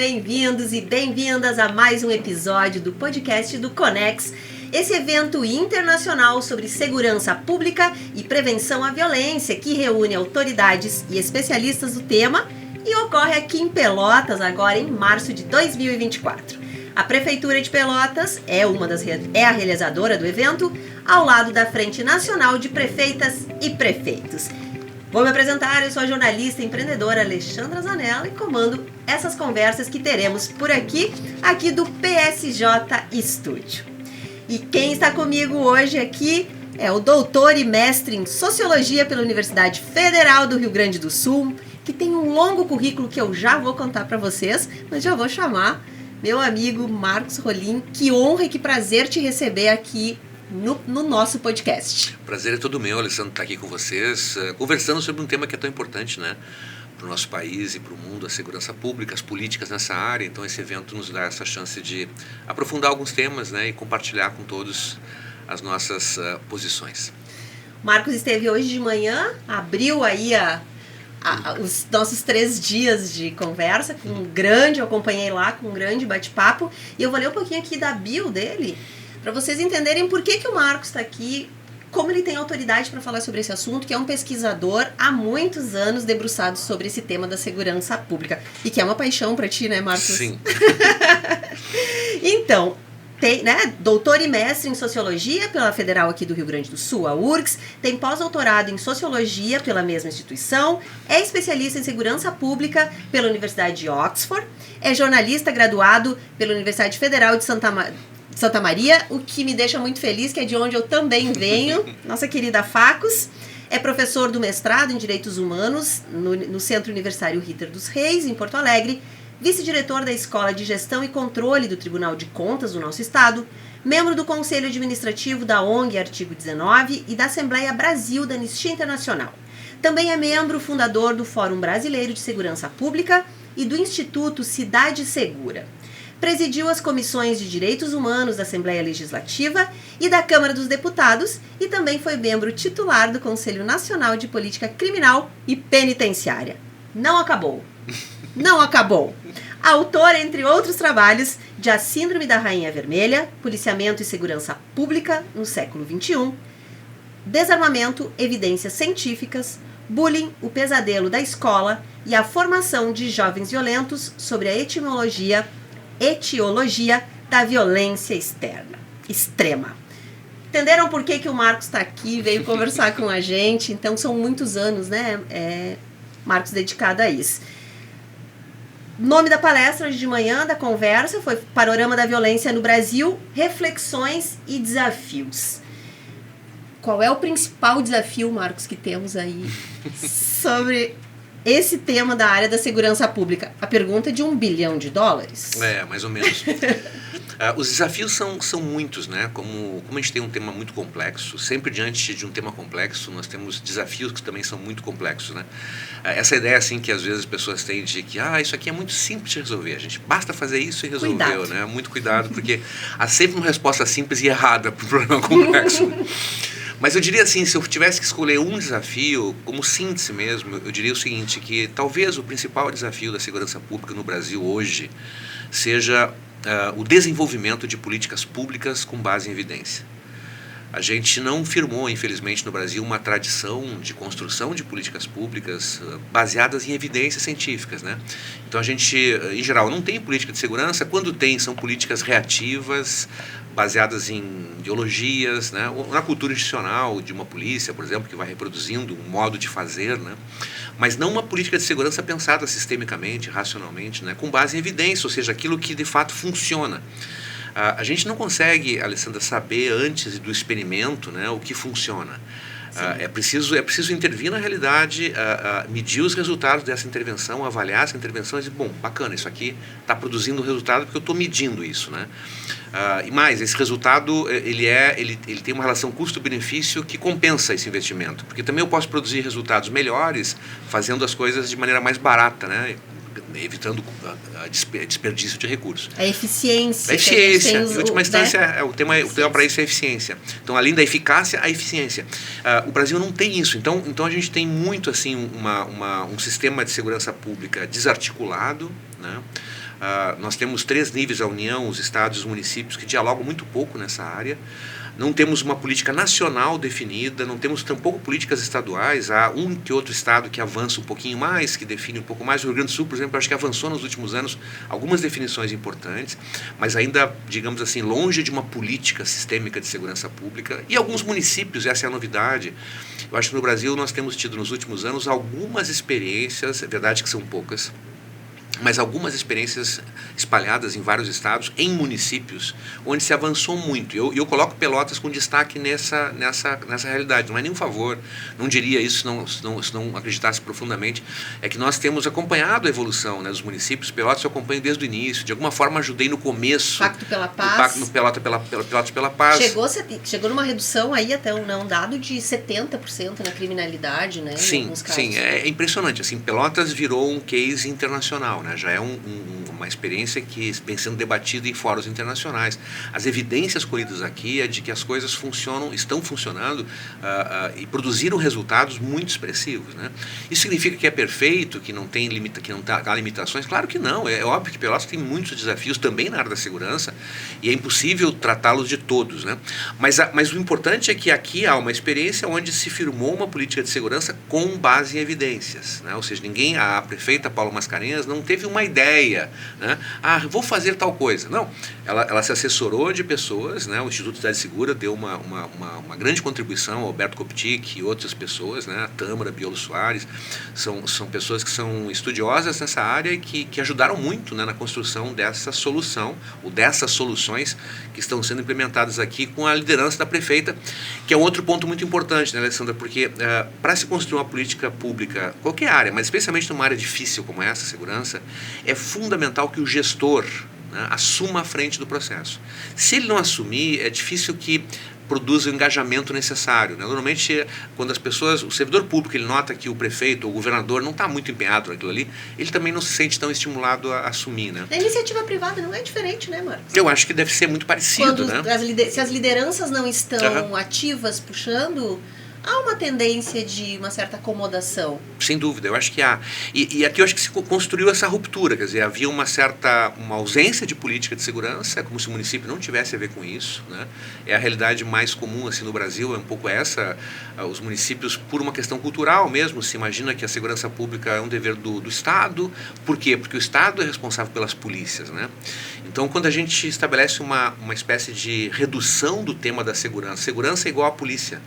bem-vindos e bem-vindas a mais um episódio do podcast do Conex, esse evento internacional sobre segurança pública e prevenção à violência que reúne autoridades e especialistas do tema e ocorre aqui em Pelotas agora em março de 2024. A Prefeitura de Pelotas é a realizadora do evento, ao lado da Frente Nacional de Prefeitas e Prefeitos. Vou me apresentar, eu sou a jornalista e empreendedora Alexandra Zanella e comando essas conversas que teremos por aqui do PSJ Estúdio. E quem está comigo hoje aqui é o doutor e mestre em Sociologia pela Universidade Federal do Rio Grande do Sul, que tem um longo currículo que eu já vou contar para vocês, mas já vou chamar meu amigo Marcos Rolim. Que honra e que prazer te receber aqui no nosso podcast. O prazer é todo meu, Alessandro, estar aqui com vocês, conversando sobre um tema que é tão importante, né, para o nosso país e para o mundo, a segurança pública, as políticas nessa área. Então esse evento nos dá essa chance de aprofundar alguns temas, né, e compartilhar com todos as nossas posições. Marcos esteve hoje de manhã, abriu aí os nossos 3 dias de conversa, eu acompanhei lá com um grande bate-papo, e eu vou ler um pouquinho aqui da bio dele, para vocês entenderem por que o Marcos está aqui, como ele tem autoridade para falar sobre esse assunto, que é um pesquisador há muitos anos debruçado sobre esse tema da segurança pública, e que é uma paixão para ti, né, Marcos? Sim. Então, tem, né, doutor e mestre em Sociologia pela Federal aqui do Rio Grande do Sul, a URGS, tem pós-doutorado em Sociologia pela mesma instituição, é especialista em Segurança Pública pela Universidade de Oxford, é jornalista graduado pela Universidade Federal de Santa Maria, o que me deixa muito feliz, que é de onde eu também venho, nossa querida Facos. É professor do mestrado em Direitos Humanos no Centro Universitário Ritter dos Reis, em Porto Alegre, vice-diretor da Escola de Gestão e Controle do Tribunal de Contas do nosso estado, membro do Conselho Administrativo da ONG Artigo 19 e da Assembleia Brasil da Anistia Internacional. Também é membro fundador do Fórum Brasileiro de Segurança Pública e do Instituto Cidade Segura. Presidiu as comissões de Direitos Humanos da Assembleia Legislativa e da Câmara dos Deputados e também foi membro titular do Conselho Nacional de Política Criminal e Penitenciária. Não acabou. Não acabou. Autor, entre outros trabalhos, de A Síndrome da Rainha Vermelha, Policiamento e Segurança Pública no século XXI, Desarmamento, Evidências Científicas, Bullying, o Pesadelo da Escola e a Formação de Jovens Violentos sobre a etiologia da violência extrema. Entenderam por que o Marcos está aqui, veio conversar com a gente? Então são muitos anos, né, Marcos dedicado a isso. Nome da palestra de manhã, da conversa, foi Panorama da Violência no Brasil, Reflexões e Desafios. Qual é o principal desafio, Marcos, que temos aí sobre esse tema da área da segurança pública? A pergunta de $1 bilhão. Mais ou menos. Os desafios são muitos, né? Como a gente tem um tema muito complexo, sempre diante de um tema complexo, nós temos desafios que também são muito complexos, né? Essa ideia, assim, que às vezes as pessoas têm de que isso aqui é muito simples de resolver, a gente basta fazer isso e resolveu, cuidado, né? Muito cuidado, porque há sempre uma resposta simples e errada para o problema complexo. Mas eu diria assim, se eu tivesse que escolher um desafio, como síntese mesmo, eu diria o seguinte, que talvez o principal desafio da segurança pública no Brasil hoje seja o desenvolvimento de políticas públicas com base em evidência. A gente não firmou, infelizmente, no Brasil uma tradição de construção de políticas públicas baseadas em evidências científicas, né? Então a gente, em geral, não tem política de segurança. Quando tem, são políticas reativas, baseadas em ideologias, né? Na cultura institucional de uma polícia, por exemplo, que vai reproduzindo um modo de fazer, né? Mas não uma política de segurança pensada sistemicamente, racionalmente, né? Com base em evidência, ou seja, aquilo que de fato funciona. A gente não consegue, Alessandra, saber antes do experimento, né, o que funciona. É preciso intervir na realidade, medir os resultados dessa intervenção, avaliar essa intervenção e dizer, bom, bacana, isso aqui está produzindo um resultado porque eu estou medindo isso, né? E mais, esse resultado ele tem uma relação custo-benefício que compensa esse investimento, porque também eu posso produzir resultados melhores fazendo as coisas de maneira mais barata, né? Evitando desperdício de recursos. A eficiência. Em última instância, o tema para isso é a eficiência. Então, além da eficácia, a eficiência. O Brasil não tem isso. Então a gente tem muito assim um sistema de segurança pública desarticulado, né? Nós temos 3 níveis da União, os estados e os municípios, que dialogam muito pouco nessa área. Não temos uma política nacional definida, não temos tampouco políticas estaduais. Há um que outro estado que avança um pouquinho mais, que define um pouco mais. O Rio Grande do Sul, por exemplo, acho que avançou nos últimos anos algumas definições importantes, mas ainda, digamos assim, longe de uma política sistêmica de segurança pública. E alguns municípios, essa é a novidade. Eu acho que no Brasil nós temos tido nos últimos anos algumas experiências, é verdade que são poucas, mas algumas experiências espalhadas em vários estados, em municípios, onde se avançou muito. Eu coloco Pelotas com destaque nessa realidade. Não é nenhum favor, não diria isso se não acreditasse profundamente. É que nós temos acompanhado a evolução, né, dos municípios. Pelotas eu acompanho desde o início. De alguma forma ajudei no começo. Pacto pela Paz. Pacto no Pelotas pela Paz. Chegou numa redução aí até um dado de 70% na criminalidade, né? Sim, em alguns casos. sim, é impressionante. Assim, Pelotas virou um case internacional, né? Já é uma experiência que vem sendo debatida em fóruns internacionais. As evidências colhidas aqui é de que as coisas estão funcionando e produziram resultados muito expressivos, né? Isso significa que é perfeito, que não há limitações? Claro que não. É óbvio que Pelotas tem muitos desafios também na área da segurança e é impossível tratá-los de todos, né? Mas o importante é que aqui há uma experiência onde se firmou uma política de segurança com base em evidências, né? Ou seja, a prefeita Paula Mascarenhas não teve uma ideia, né? Vou fazer tal coisa. Não, ela se assessorou de pessoas, né? O Instituto Cidade Segura deu uma grande contribuição, Alberto Koptic e outras pessoas, né? A Tâmara, Biolo Soares, são pessoas que são estudiosas nessa área e que ajudaram muito, né, na construção dessa solução, ou dessas soluções que estão sendo implementadas aqui com a liderança da prefeita, que é um outro ponto muito importante, né, Alessandra, porque para se construir uma política pública, qualquer área, mas especialmente numa área difícil como essa, segurança, é fundamental que o gestor, né, assuma a frente do processo. Se ele não assumir, é difícil que produza o engajamento necessário, né? Normalmente, quando o servidor público, ele nota que o prefeito ou o governador não está muito empenhado naquilo ali, ele também não se sente tão estimulado a assumir, né? A iniciativa privada não é diferente, né, Marcos? Eu acho que deve ser muito parecido, né? Se as lideranças não estão ativas, puxando, há uma tendência de uma certa acomodação. Sem dúvida, eu acho que há. E aqui eu acho que se construiu essa ruptura, quer dizer, havia uma ausência de política de segurança, é como se o município não tivesse a ver com isso, né? É a realidade mais comum assim no Brasil, é um pouco essa. Os municípios, por uma questão cultural mesmo, se imagina que a segurança pública é um dever do Estado. Por quê? Porque o Estado é responsável pelas polícias, né? Então, quando a gente estabelece uma espécie de redução do tema da segurança é igual à polícia.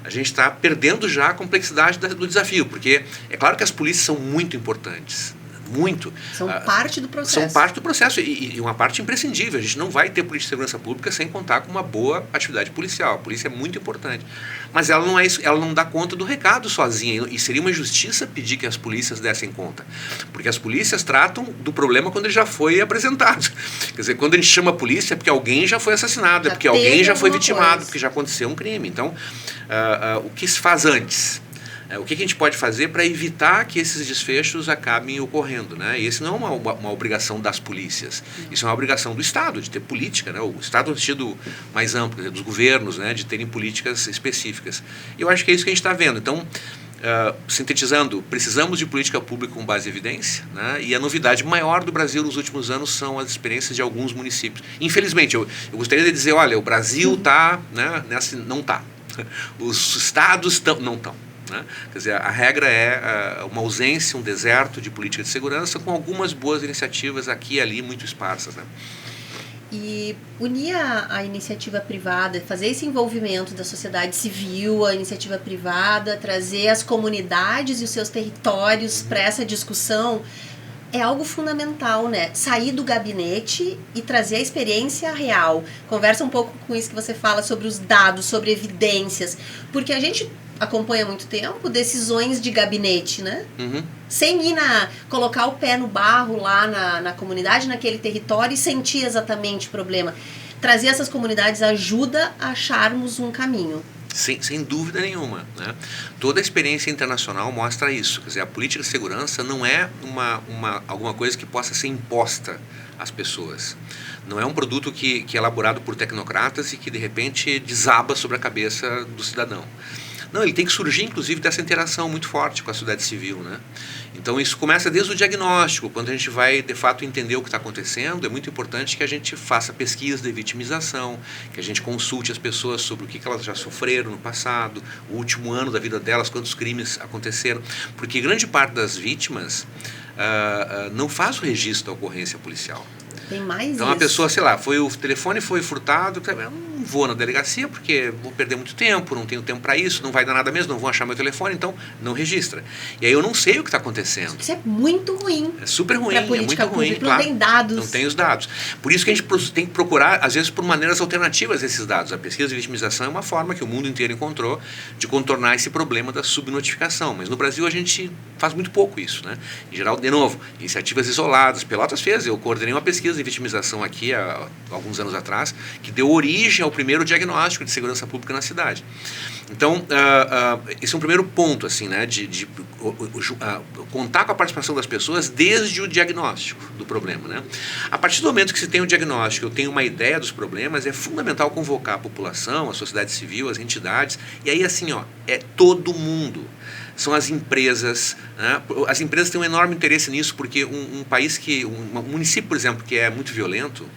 A gente está perdendo já a complexidade do desafio, porque é claro que as polícias são muito importantes, muito. São parte do processo. São parte do processo e uma parte imprescindível. A gente não vai ter política de segurança pública sem contar com uma boa atividade policial. A polícia é muito importante. Mas ela não dá conta do recado sozinha, e seria uma injustiça pedir que as polícias dessem conta. Porque as polícias tratam do problema quando ele já foi apresentado. Quer dizer, quando a gente chama a polícia é porque alguém já foi assassinado, é porque alguém já foi vitimado, porque já aconteceu um crime. Então, o que se faz antes? O que a gente pode fazer para evitar que esses desfechos acabem ocorrendo, né? E isso não é uma obrigação das polícias, isso é uma obrigação do Estado, de ter política, né? O Estado no sentido mais amplo, dos governos, né? De terem políticas específicas. E eu acho que é isso que a gente está vendo. Então, sintetizando, precisamos de política pública com base em evidência, né? E a novidade maior do Brasil nos últimos anos são as experiências de alguns municípios. Infelizmente, eu gostaria de dizer, olha, o Brasil está, né, não está. Os estados não estão. Né? Quer dizer, a regra é uma ausência, um deserto de política de segurança, com algumas boas iniciativas aqui e ali muito esparsas, né? E unir a iniciativa privada, fazer esse envolvimento da sociedade civil, a iniciativa privada, trazer as comunidades e os seus territórios para essa discussão, é algo fundamental, né? Sair do gabinete e trazer a experiência real. Conversa um pouco com isso que você fala sobre os dados, sobre evidências, porque a gente acompanha há muito tempo decisões de gabinete, né? Uhum. Sem ir colocar o pé no barro lá na comunidade, naquele território e sentir exatamente o problema. Trazer essas comunidades ajuda a acharmos um caminho. Sem dúvida nenhuma, né? Toda a experiência internacional mostra isso. Quer dizer, a política de segurança não é alguma coisa que possa ser imposta às pessoas. Não é um produto que é elaborado por tecnocratas e que de repente desaba sobre a cabeça do cidadão. Não, ele tem que surgir, inclusive, dessa interação muito forte com a sociedade civil, né? Então isso começa desde o diagnóstico. Quando a gente vai, de fato, entender o que está acontecendo, é muito importante que a gente faça pesquisa de vitimização, que a gente consulte as pessoas sobre o que elas já sofreram no passado, o último ano da vida delas, quantos crimes aconteceram, porque grande parte das vítimas não faz o registro da ocorrência policial. Tem mais então isso. A pessoa, sei lá, o telefone foi furtado, eu não vou na delegacia porque vou perder muito tempo, não tenho tempo para isso, não vai dar nada mesmo, não vão achar meu telefone, então não registra. E aí eu não sei o que está acontecendo. Isso é muito ruim. É super ruim, é muito ruim, claro. Não tem dados. Não tem os dados. Por isso que a gente tem que procurar, às vezes, por maneiras alternativas esses dados. A pesquisa de vitimização é uma forma que o mundo inteiro encontrou de contornar esse problema da subnotificação. Mas no Brasil a gente faz muito pouco isso, né? Em geral, de novo, iniciativas isoladas. Pelotas fez, eu coordenei uma pesquisa de vitimização aqui há alguns anos atrás, que deu origem ao primeiro diagnóstico de segurança pública na cidade. Então, esse é um primeiro ponto, assim, né, de contar com a participação das pessoas desde o diagnóstico do problema, né? A partir do momento que se tem um diagnóstico, eu tenho uma ideia dos problemas, é fundamental convocar a população, a sociedade civil, as entidades, e aí, assim, ó, é todo mundo. São as empresas, né? As empresas têm um enorme interesse nisso, porque um país um município, por exemplo, que é muito violento,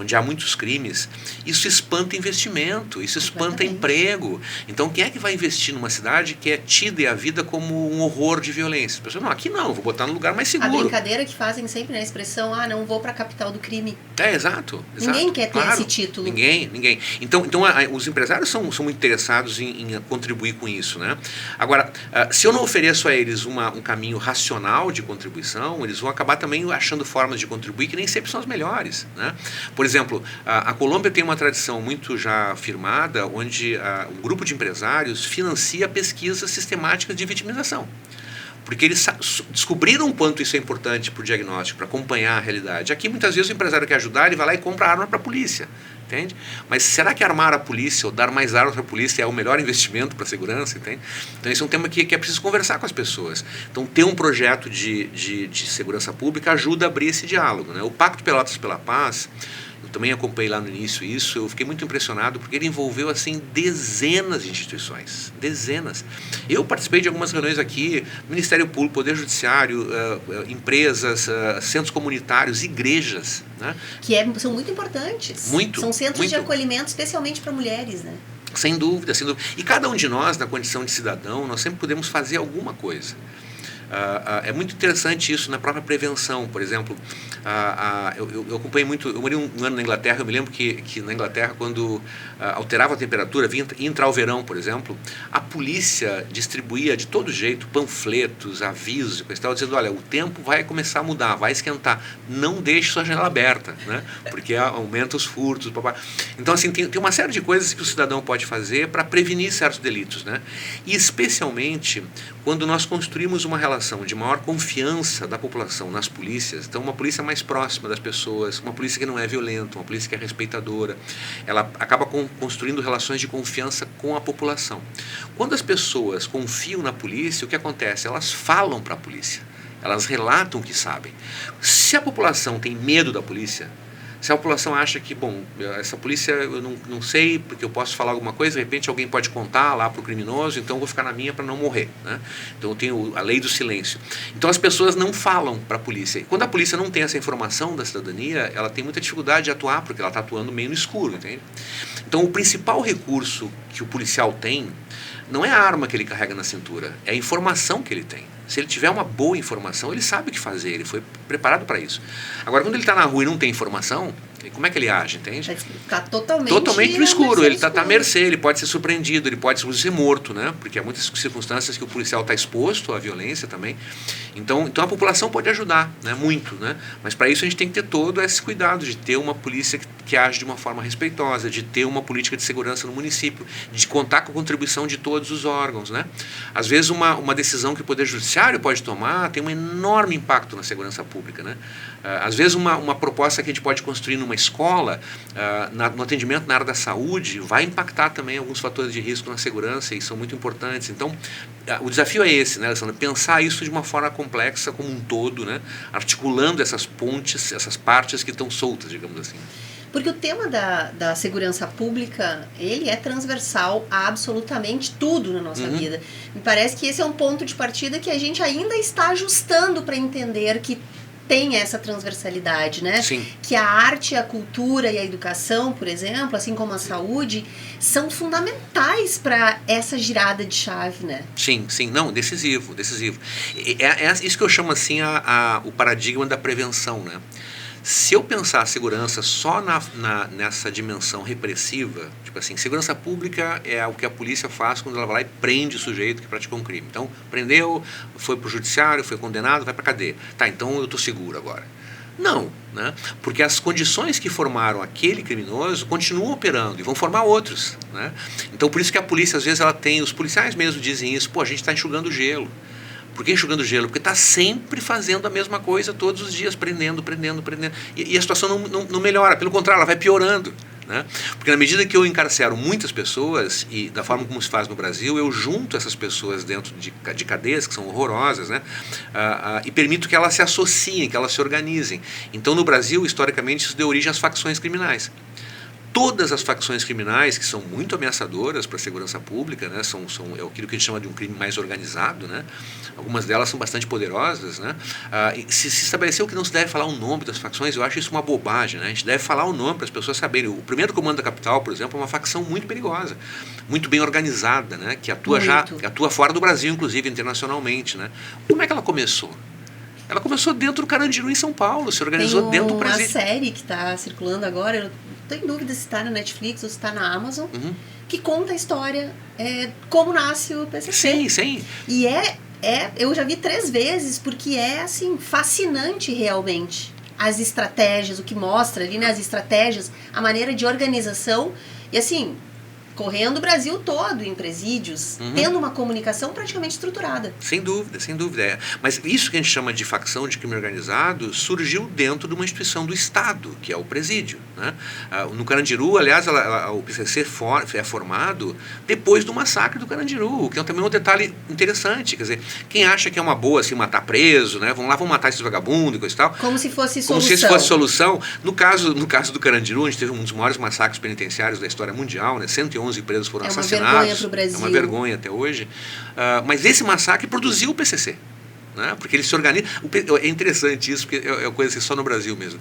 onde há muitos crimes, isso espanta investimento, isso espanta emprego. Então, quem é que vai investir numa cidade que é tida e a vida como um horror de violência? A pessoa, não, aqui não, vou botar num lugar mais seguro. A brincadeira que fazem sempre, né, a expressão, não vou para a capital do crime. Exato. Ninguém quer ter esse título. Ninguém. Então os empresários são muito interessados em contribuir com isso, né? Agora, se eu não ofereço a eles um caminho racional de contribuição, eles vão acabar também achando formas de contribuir que nem sempre são as melhores, né? Por exemplo, a Colômbia tem uma tradição muito já firmada, onde um grupo de empresários financia pesquisas sistemáticas de vitimização. Porque eles descobriram o quanto isso é importante para o diagnóstico, para acompanhar a realidade. Aqui, muitas vezes, o empresário quer ajudar, ele vai lá e compra arma para a polícia. Entende? Mas será que armar a polícia ou dar mais armas para a polícia é o melhor investimento para a segurança? Entende? Então, esse é um tema que é preciso conversar com as pessoas. Então, ter um projeto de segurança pública ajuda a abrir esse diálogo, né? O Pacto Pelotas pela Paz, eu também acompanhei lá no início isso, eu fiquei muito impressionado porque ele envolveu assim dezenas de instituições, dezenas. Eu participei de algumas reuniões aqui, Ministério Público, Poder Judiciário, empresas, centros comunitários, igrejas, né? Que são muito importantes. São centros de acolhimento especialmente para mulheres, né? Sem dúvida, sem dúvida. E cada um de nós, na condição de cidadão, nós sempre podemos fazer alguma coisa. É muito interessante isso na própria prevenção. Por exemplo, eu acompanhei muito, eu morei um ano na Inglaterra, eu me lembro que na Inglaterra, quando alterava a temperatura, ia entrar o verão, por exemplo, a polícia distribuía de todo jeito panfletos, avisos, dizendo, olha, o tempo vai começar a mudar, vai esquentar, não deixe sua janela aberta, né? Porque aumenta os furtos. Então, assim, tem uma série de coisas que o cidadão pode fazer para prevenir certos delitos, né? E especialmente quando nós construímos uma relação de maior confiança da população nas polícias, então uma polícia mais próxima das pessoas, uma polícia que não é violenta, uma polícia que é respeitadora, ela acaba construindo relações de confiança com a população. Quando as pessoas confiam na polícia, o que acontece? Elas falam para a polícia, elas relatam o que sabem. Se a população tem medo da polícia, se a população acha que, bom, essa polícia eu não sei, porque eu posso falar alguma coisa, de repente alguém pode contar lá para o criminoso, então eu vou ficar na minha para não morrer, né? Então eu tenho a lei do silêncio. Então as pessoas não falam para a polícia. E quando a polícia não tem essa informação da cidadania, ela tem muita dificuldade de atuar, porque ela está atuando meio no escuro, entende? Então o principal recurso que o policial tem não é a arma que ele carrega na cintura, é a informação que ele tem. Se ele tiver uma boa informação, ele sabe o que fazer, ele foi preparado para isso. Agora, quando ele está na rua e não tem informação, como é que ele age, entende? Vai ficar totalmente no escuro, ele está à mercê, ele pode ser surpreendido, ele pode ser morto, né? Porque há muitas circunstâncias que o policial está exposto à violência também. Então a população pode ajudar, né? Muito, né? Mas para isso a gente tem que ter todo esse cuidado de ter uma polícia que age de uma forma respeitosa, de ter uma política de segurança no município, de contar com a contribuição de todos os órgãos, né? Às vezes uma decisão que o Poder Judiciário pode tomar tem um enorme impacto na segurança pública, né? Às vezes uma proposta que a gente pode construir numa escola, no atendimento na área da saúde, vai impactar também alguns fatores de risco na segurança e são muito importantes. Então, o desafio é esse, né, Alessandra? Pensar isso de uma forma complexa como um todo, né? Articulando essas pontes, essas partes que estão soltas, digamos assim. Porque o tema da segurança pública, ele é transversal a absolutamente tudo na nossa vida. Me parece que esse é um ponto de partida que a gente ainda está ajustando para entender que tem essa transversalidade, né? Sim. Que a arte, a cultura e a educação, por exemplo, assim como a saúde, são fundamentais para essa girada de chave, né? Sim, não, decisivo. É isso que eu chamo assim o paradigma da prevenção, né? Se eu pensar a segurança só nessa dimensão repressiva, tipo assim, segurança pública é o que a polícia faz quando ela vai lá e prende o sujeito que praticou um crime. Então, prendeu, foi para o judiciário, foi condenado, vai para a cadeia. Tá, então eu estou seguro agora. Não, né? Porque as condições que formaram aquele criminoso continuam operando e vão formar outros, né? Então, por isso que a polícia, às vezes, ela tem, os policiais mesmo dizem isso, pô, a gente está enxugando gelo. Por que enxugando gelo? Porque está sempre fazendo a mesma coisa todos os dias, prendendo. E a situação não melhora, pelo contrário, ela vai piorando, né? Porque na medida que eu encarcero muitas pessoas, e da forma como se faz no Brasil, eu junto essas pessoas dentro de cadeias que são horrorosas, né? E permito que elas se associem, que elas se organizem. Então, no Brasil, historicamente, isso deu origem às facções criminais. Todas as facções criminais, que são muito ameaçadoras para a segurança pública, né, é aquilo que a gente chama de um crime mais organizado, né? Algumas delas são bastante poderosas, né? Se estabeleceu que não se deve falar o nome das facções, eu acho isso uma bobagem, né? A gente deve falar o nome para as pessoas saberem. O primeiro comando da capital, por exemplo, é uma facção muito perigosa, muito bem organizada, né? Que atua fora do Brasil, inclusive internacionalmente, né? Como é que ela começou? Ela começou dentro do Carandiru, em São Paulo, se organizou dentro do presídio. Tem uma série que está circulando agora, eu estou em dúvida se está na Netflix ou se está na Amazon, que conta a história, como nasce o PCC. Sim. E eu já vi 3 vezes, porque é, assim, fascinante realmente. As estratégias, o que mostra ali, né, as estratégias, a maneira de organização, e assim, correndo o Brasil todo em presídios, tendo uma comunicação praticamente estruturada. Sem dúvida. Mas isso que a gente chama de facção de crime organizado surgiu dentro de uma instituição do Estado, que é o presídio, né? No Carandiru, aliás, o PCC é formado depois do massacre do Carandiru, que é também um detalhe interessante. Quer dizer, quem acha que é uma boa assim, matar preso, né? Vamos matar esses vagabundos e coisa e tal. Como se fosse solução. Como se isso fosse solução. No caso do Carandiru, a gente teve um dos maiores massacres penitenciários da história mundial, né? 111 presos foram assassinados. É uma vergonha para o Brasil. É uma vergonha até hoje. Mas esse massacre produziu o PCC. Né? Porque ele se organiza. É interessante isso, porque é uma coisa assim, só no Brasil mesmo.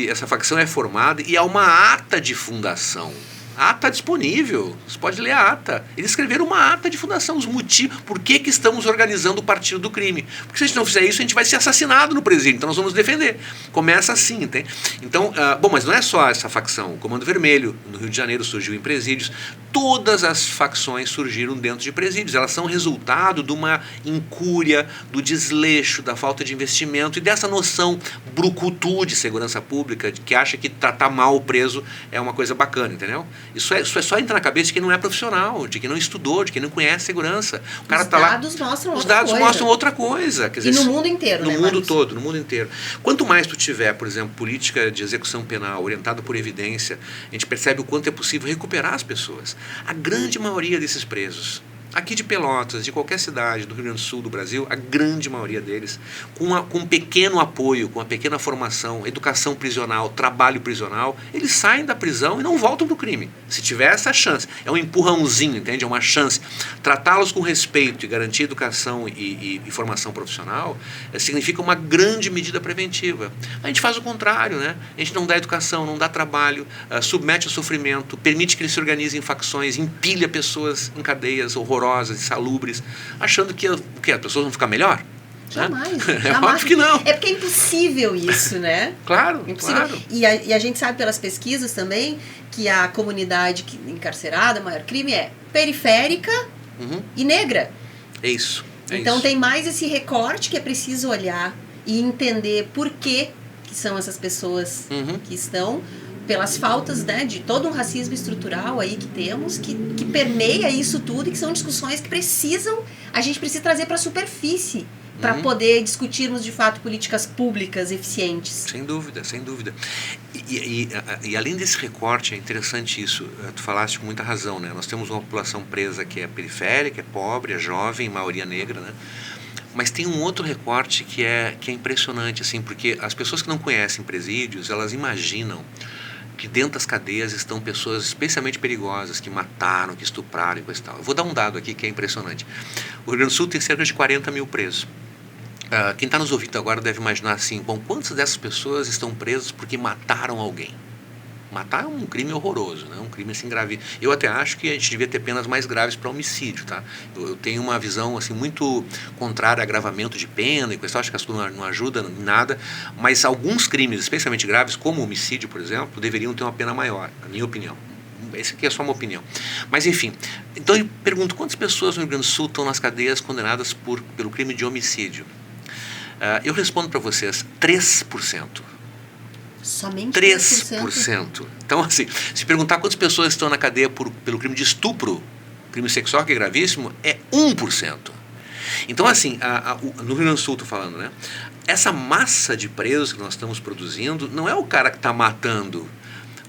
Essa facção é formada e há uma ata de fundação. A ata disponível, você pode ler a ata. Eles escreveram uma ata de fundação, os motivos, por que estamos organizando o partido do crime. Porque se a gente não fizer isso, a gente vai ser assassinado no presídio, então nós vamos defender. Começa assim, entende? Então, mas não é só essa facção. O Comando Vermelho, no Rio de Janeiro, surgiu em presídios. Todas as facções surgiram dentro de presídios. Elas são resultado de uma incúria, do desleixo, da falta de investimento e dessa noção brucutu de segurança pública, que acha que tratar mal o preso é uma coisa bacana, entendeu? Isso é só entrar na cabeça de quem não é profissional, de quem não estudou, de quem não conhece segurança. O cara tá lá, os dados mostram outra coisa. Quer dizer, e no mundo inteiro, no mundo todo, no mundo inteiro. Quanto mais tu tiver, por exemplo, política de execução penal orientada por evidência, a gente percebe o quanto é possível recuperar as pessoas. A grande maioria desses presos, aqui de Pelotas, de qualquer cidade do Rio Grande do Sul, do Brasil, a grande maioria deles, com um pequeno apoio, com uma pequena formação, educação prisional, trabalho prisional, eles saem da prisão e não voltam para o crime. Se tiver essa chance, é um empurrãozinho, entende? É uma chance. Tratá-los com respeito e garantir educação e formação profissional significa uma grande medida preventiva. A gente faz o contrário, né? A gente não dá educação, não dá trabalho, submete ao sofrimento, permite que eles se organizem em facções, empilha pessoas em cadeias horrorosas, insalubres, achando que as pessoas vão ficar melhor. Jamais, né? jamais. Óbvio que não. É porque é impossível isso, né? Claro, impossível. Claro. E a gente sabe pelas pesquisas também que a comunidade encarcerada, maior crime, é periférica e negra. É isso. Então tem mais esse recorte que é preciso olhar e entender por que são essas pessoas que estão, pelas faltas, né, de todo um racismo estrutural aí que temos, que permeia isso tudo e que são discussões que a gente precisa trazer para a superfície para poder discutirmos de fato políticas públicas eficientes. Sem dúvida, sem dúvida. E além desse recorte, é interessante isso, tu falaste com muita razão, né? Nós temos uma população presa que é periférica, é pobre, é jovem, maioria negra, né? Mas tem um outro recorte que é impressionante, assim, porque as pessoas que não conhecem presídios, elas imaginam que dentro das cadeias estão pessoas especialmente perigosas, que mataram, que estupraram e coisa e tal. Eu vou dar um dado aqui que é impressionante. O Rio Grande do Sul tem cerca de 40 mil presos. Quem está nos ouvindo agora deve imaginar assim, bom, quantas dessas pessoas estão presas porque mataram alguém? Matar é um crime horroroso, né? Um crime assim grave. Eu até acho que a gente devia ter penas mais graves para homicídio, tá? Eu tenho uma visão assim muito contrária a agravamento de pena e coisa, acho que isso não ajuda em nada, mas alguns crimes, especialmente graves, como homicídio, por exemplo, deveriam ter uma pena maior, na minha opinião. Essa aqui é só uma opinião. Mas enfim, então eu pergunto, quantas pessoas no Rio Grande do Sul estão nas cadeias condenadas pelo crime de homicídio? Eu respondo para vocês, 3%. Somente 3%. Então, assim, se perguntar quantas pessoas estão na cadeia pelo crime de estupro, crime sexual, que é gravíssimo, é 1%. Então, assim, no Rio Grande do Sul, estou falando, né? Essa massa de presos que nós estamos produzindo não é o cara que está matando,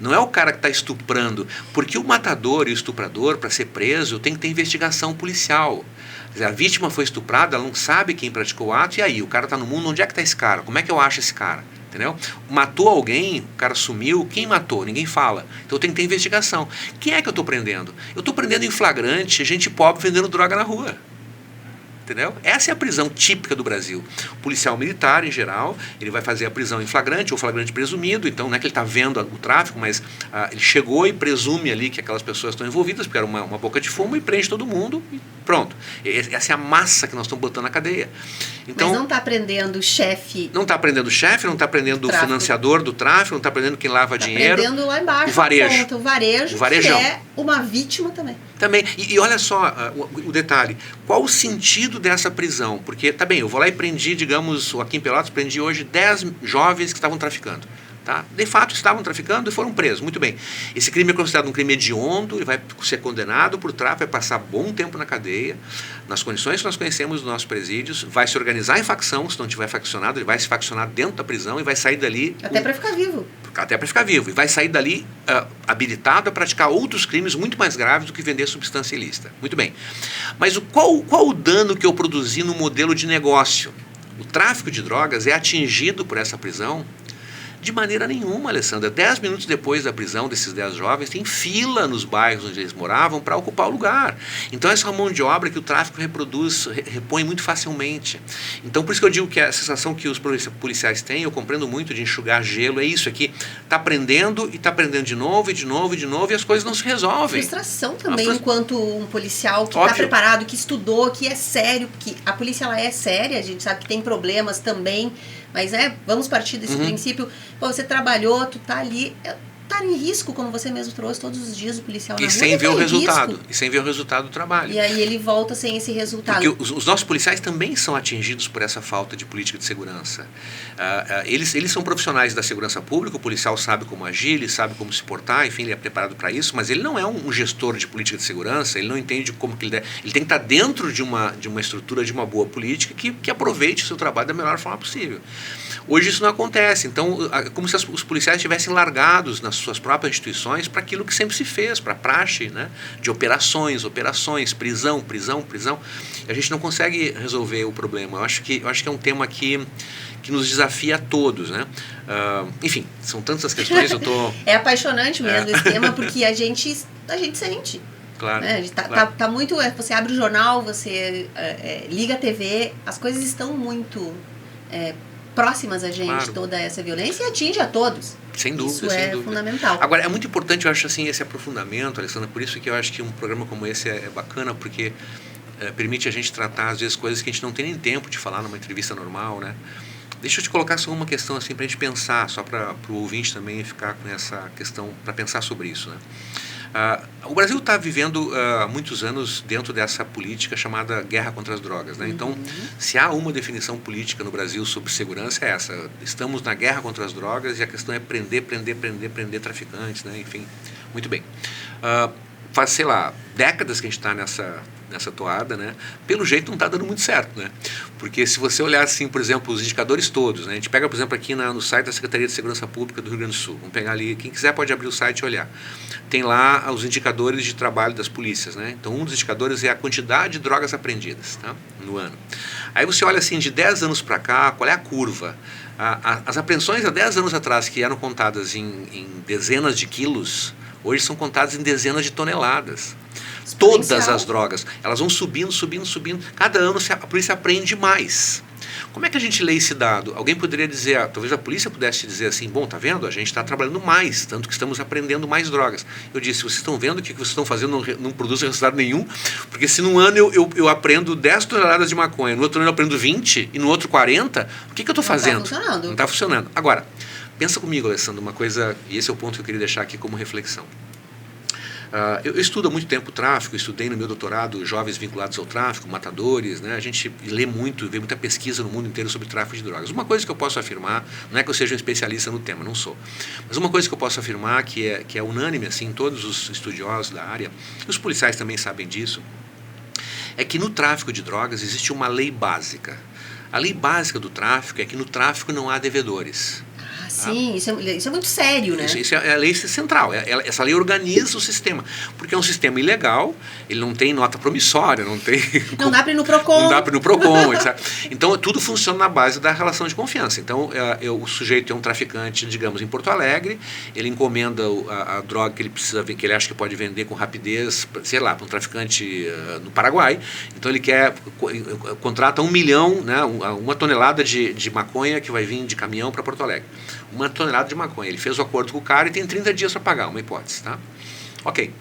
não é o cara que está estuprando, porque o matador e o estuprador, para ser preso, tem que ter investigação policial. Quer dizer, a vítima foi estuprada, ela não sabe quem praticou o ato, e aí, o cara está no mundo, onde é que está esse cara? Como é que eu acho esse cara? Entendeu? Matou alguém, o cara sumiu, quem matou? Ninguém fala. Então tem que ter investigação. Quem é que eu estou prendendo? Eu estou prendendo em flagrante gente pobre vendendo droga na rua. Entendeu? Essa é a prisão típica do Brasil. O policial militar, em geral, ele vai fazer a prisão em flagrante ou flagrante presumido, então não é que ele está vendo o tráfico, mas ele chegou e presume ali que aquelas pessoas estão envolvidas, porque era uma boca de fumo, e prende todo mundo e pronto. Essa é a massa que nós estamos botando na cadeia. Então, mas não está prendendo o chefe. Não está prendendo o chefe, não está prendendo o financiador do tráfico, não está prendendo quem lava dinheiro. Está prendendo lá embaixo. O varejo. O varejo, que é uma vítima também. Também. E olha só o detalhe. Qual o sentido dessa prisão? Porque, tá bem, eu vou lá e prendi, digamos, aqui em Pelotas, prendi hoje 10 jovens que estavam traficando. Tá? De fato, estavam traficando e foram presos. Muito bem. Esse crime é considerado um crime hediondo, ele vai ser condenado por tráfico, vai passar bom tempo na cadeia, nas condições que nós conhecemos dos nossos presídios, vai se organizar em facção, se não tiver faccionado, ele vai se faccionar dentro da prisão e vai sair dali... Até para ficar vivo. Até para ficar vivo. E vai sair dali habilitado a praticar outros crimes muito mais graves do que vender substância ilícita. Muito bem. Mas qual o dano que eu produzi no modelo de negócio? O tráfico de drogas é atingido por essa prisão? De maneira nenhuma, Alessandra. 10 minutos depois da prisão desses 10 jovens, tem fila nos bairros onde eles moravam para ocupar o lugar. Então, essa é uma mão de obra que o tráfico repõe muito facilmente. Então, por isso que eu digo que a sensação que os policiais têm, eu compreendo muito, de enxugar gelo, é isso aqui. Está prendendo e está prendendo de novo, e de novo, e de novo, e as coisas não se resolvem. Frustração também, enquanto um policial que está preparado, que estudou, que é sério, porque a polícia ela é séria, a gente sabe que tem problemas também. Mas vamos partir desse princípio. Pô, você trabalhou, tu tá ali, tá em risco, como você mesmo trouxe, todos os dias o policial na rua. E sem ver o resultado. E sem ver o resultado do trabalho. E aí ele volta sem esse resultado. Porque os nossos policiais também são atingidos por essa falta de política de segurança. Eles são profissionais da segurança pública, o policial sabe como agir, ele sabe como se portar, enfim, ele é preparado para isso, mas ele não é um gestor de política de segurança, ele não entende como que ele deve. Ele tem que estar dentro de uma estrutura, de uma boa política que aproveite o seu trabalho da melhor forma possível. Hoje isso não acontece, então é como se os policiais estivessem largados nas suas próprias instituições para aquilo que sempre se fez, para a praxe, né, de operações, prisão. E a gente não consegue resolver o problema. Eu acho que é um tema que nos desafia a todos, né? Enfim, são tantas as questões, eu tô... É apaixonante mesmo esse tema, porque a gente sente. Claro, né? Tá muito... Você abre o jornal, você liga a TV, as coisas estão muito... próximas a gente, claro. Toda essa violência, e atinge a todos. Sem dúvida. Isso é fundamental. Agora, é muito importante, eu acho, assim, esse aprofundamento, Alessandra, por isso que eu acho que um programa como esse é bacana, porque permite a gente tratar, às vezes, coisas que a gente não tem nem tempo de falar numa entrevista normal, né? Deixa eu te colocar só uma questão, assim, para a gente pensar, só para o ouvinte também ficar com essa questão, para pensar sobre isso, né? O Brasil está vivendo há muitos anos dentro dessa política chamada guerra contra as drogas, né? Então, se há uma definição política no Brasil sobre segurança, é essa. Estamos na guerra contra as drogas e a questão é prender traficantes, né? Enfim, muito bem. Faz, sei lá, décadas que a gente está nessa toada, né? Pelo jeito não está dando muito certo, né? Porque se você olhar assim, por exemplo, os indicadores todos, né? A gente pega, por exemplo, aqui no site da Secretaria de Segurança Pública do Rio Grande do Sul, vamos pegar ali, quem quiser pode abrir o site e olhar. Tem lá os indicadores de trabalho das polícias, né? Então um dos indicadores é a quantidade de drogas apreendidas, tá? No ano. Aí você olha assim, de 10 anos para cá, qual é a curva? As apreensões há 10 anos atrás, que eram contadas em dezenas de quilos, hoje são contadas em dezenas de toneladas. Todas as drogas, elas vão subindo, subindo, subindo. Cada ano a polícia apreende mais. Como é que a gente lê esse dado? Alguém poderia dizer, talvez a polícia pudesse dizer assim, bom, tá vendo? A gente está trabalhando mais, tanto que estamos apreendendo mais drogas. Eu disse, vocês estão vendo que o que vocês estão fazendo não produz resultado nenhum? Porque se num ano eu aprendo 10 toneladas de maconha, no outro ano eu aprendo 20 e no outro 40, o que eu estou fazendo? Não está funcionando. Não está funcionando. Agora, pensa comigo, Alessandro, uma coisa, e esse é o ponto que eu queria deixar aqui como reflexão. Eu estudo há muito tempo o tráfico, estudei no meu doutorado jovens vinculados ao tráfico, matadores, né? A gente lê muito, vê muita pesquisa no mundo inteiro sobre tráfico de drogas. Uma coisa que eu posso afirmar, não é que eu seja um especialista no tema, não sou, mas uma coisa que eu posso afirmar que é unânime, assim, todos os estudiosos da área, os policiais também sabem disso, é que no tráfico de drogas existe uma lei básica. A lei básica do tráfico é que no tráfico não há devedores. Sim, isso é muito sério, né? Isso é a lei central. Essa lei organiza o sistema. Porque é um sistema ilegal, ele não tem nota promissória, não tem... Não dá para ir no PROCON. Não dá para ir no PROCON, etc. Então, tudo funciona na base da relação de confiança. Então, o sujeito é um traficante, digamos, em Porto Alegre, ele encomenda a droga que ele precisa ver, que ele acha que pode vender com rapidez, sei lá, para um traficante no Paraguai. Então, ele contrata 1 milhão, né, 1 tonelada de maconha que vai vir de caminhão para Porto Alegre. 1 tonelada de maconha. Ele fez o acordo com o cara e tem 30 dias para pagar, uma hipótese, tá? Ok.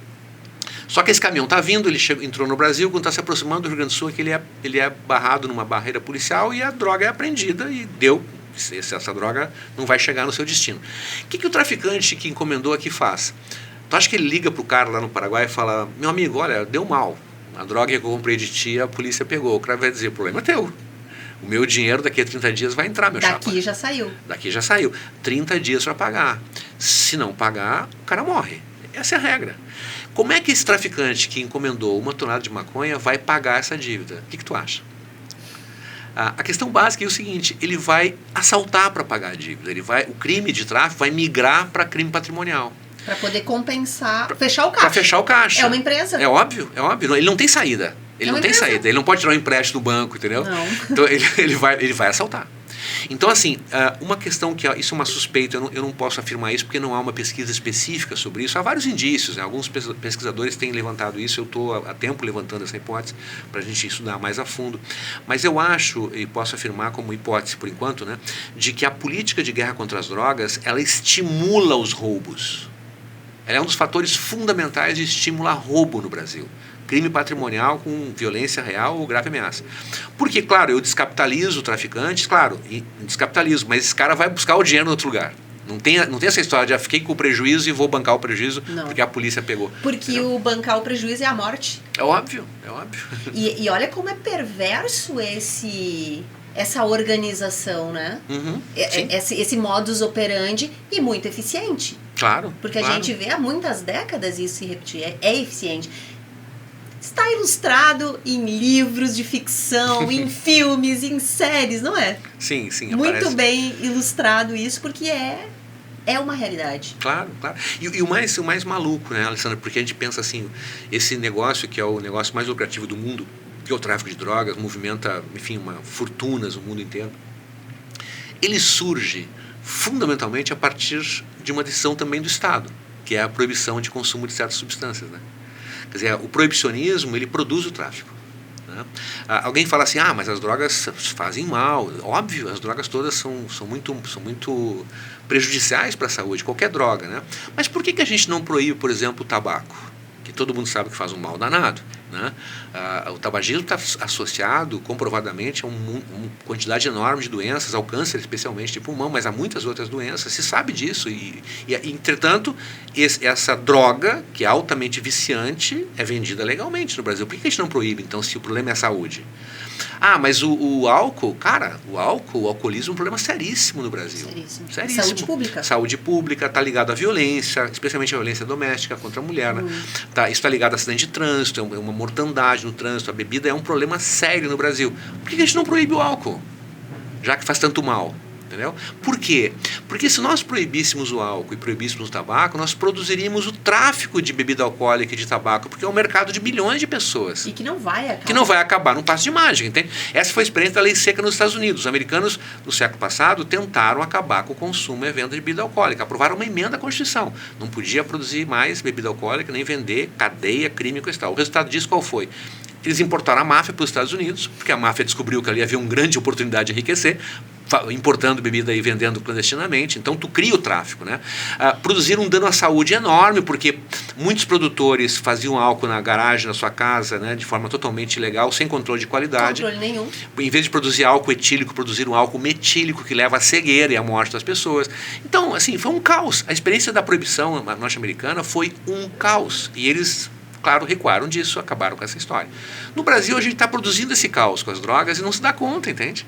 Só que esse caminhão está vindo, ele entrou no Brasil, quando está se aproximando do Rio Grande do Sul, é que ele é barrado numa barreira policial e a droga é apreendida e essa droga não vai chegar no seu destino. O que o traficante que encomendou aqui faz? Tu acha que ele liga para o cara lá no Paraguai e fala, meu amigo, olha, deu mal, a droga que eu comprei de ti, a polícia pegou. O cara vai dizer, o problema é teu. O meu dinheiro daqui a 30 dias vai entrar, meu chapa. Daqui já saiu. Daqui já saiu. 30 dias para pagar. Se não pagar, o cara morre. Essa é a regra. Como é que esse traficante que encomendou 1 tonelada de maconha vai pagar essa dívida? O que tu acha? A questão básica é o seguinte, ele vai assaltar para pagar a dívida. O crime de tráfico vai migrar para crime patrimonial. Para poder compensar, fechar o caixa. Para fechar o caixa. É uma empresa. É óbvio. Ele não tem saída. Ele não tem saída, ele não pode tirar um empréstimo do banco, entendeu? Não. Então ele vai assaltar. Então, assim, uma questão que isso é uma suspeita, eu não posso afirmar isso porque não há uma pesquisa específica sobre isso. Há vários indícios, né? Alguns pesquisadores têm levantado isso, eu estou há tempo levantando essa hipótese para a gente estudar mais a fundo. Mas eu acho, e posso afirmar como hipótese por enquanto, né, de que a política de guerra contra as drogas, ela estimula os roubos. Ela é um dos fatores fundamentais de estimular roubo no Brasil. Crime patrimonial com violência real ou grave ameaça. Porque, claro, eu descapitalizo o traficante, claro, descapitalizo, mas esse cara vai buscar o dinheiro em outro lugar. Não tem essa história de fiquei com o prejuízo e vou bancar o prejuízo porque a polícia pegou. Porque entendeu? O bancar o prejuízo é a morte. É óbvio. E olha como é perverso essa organização, né? Uhum, esse modus operandi e muito eficiente. Claro. Porque a gente vê há muitas décadas isso se repetir. É eficiente. Está ilustrado em livros de ficção, em filmes, em séries, não é? Sim. Muito bem ilustrado isso, porque é uma realidade. Claro. E o mais maluco, né, Alessandra? Porque a gente pensa assim, esse negócio que é o negócio mais lucrativo do mundo, que é o tráfico de drogas, movimenta, enfim, fortunas no mundo inteiro. Ele surge fundamentalmente a partir de uma decisão também do Estado, que é a proibição de consumo de certas substâncias, né? Quer dizer, o proibicionismo, ele produz o tráfico. Né? Alguém fala assim, mas as drogas fazem mal. Óbvio, as drogas todas são muito prejudiciais para a saúde, qualquer droga. Né? Mas por que a gente não proíbe, por exemplo, o tabaco? Que todo mundo sabe que faz um mal danado. Né? O tabagismo está associado comprovadamente a uma quantidade enorme de doenças, ao câncer especialmente de pulmão, mas há muitas outras doenças, se sabe disso e entretanto essa droga que é altamente viciante é vendida legalmente no Brasil. Por que a gente não proíbe então se o problema é a saúde? Mas o álcool, cara, o alcoolismo é um problema seríssimo no Brasil. Seríssimo. Saúde pública. Saúde pública, está ligado à violência, especialmente a violência doméstica contra a mulher. Né? Isso está ligado a acidente de trânsito, é uma mortandade no trânsito, a bebida é um problema sério no Brasil. Por que a gente não proíbe o álcool? Já que faz tanto mal. Entendeu? Por quê? Porque se nós proibíssemos o álcool e proibíssemos o tabaco, nós produziríamos o tráfico de bebida alcoólica e de tabaco, porque é um mercado de milhões de pessoas. E que não vai acabar. Que não vai acabar num passo de mágica, entende? Essa foi a experiência da lei seca nos Estados Unidos. Os americanos, no século passado, tentaram acabar com o consumo e a venda de bebida alcoólica. Aprovaram uma emenda à Constituição. Não podia produzir mais bebida alcoólica, nem vender, cadeia, crime e tal. O resultado disso qual foi? Eles importaram a máfia para os Estados Unidos, porque a máfia descobriu que ali havia uma grande oportunidade de enriquecer, importando bebida e vendendo clandestinamente. Então tu cria o tráfico, né? Produziram um dano à saúde enorme, porque muitos produtores faziam álcool na garagem da sua casa, né, de forma totalmente ilegal, sem controle de qualidade. Controle nenhum. Em vez de produzir álcool etílico, produziram álcool metílico, que leva à cegueira e à morte das pessoas. Então, assim, foi um caos. A experiência da proibição norte-americana foi um caos. E eles, claro, recuaram disso, acabaram com essa história. No Brasil, a gente está produzindo esse caos com as drogas e não se dá conta, entende?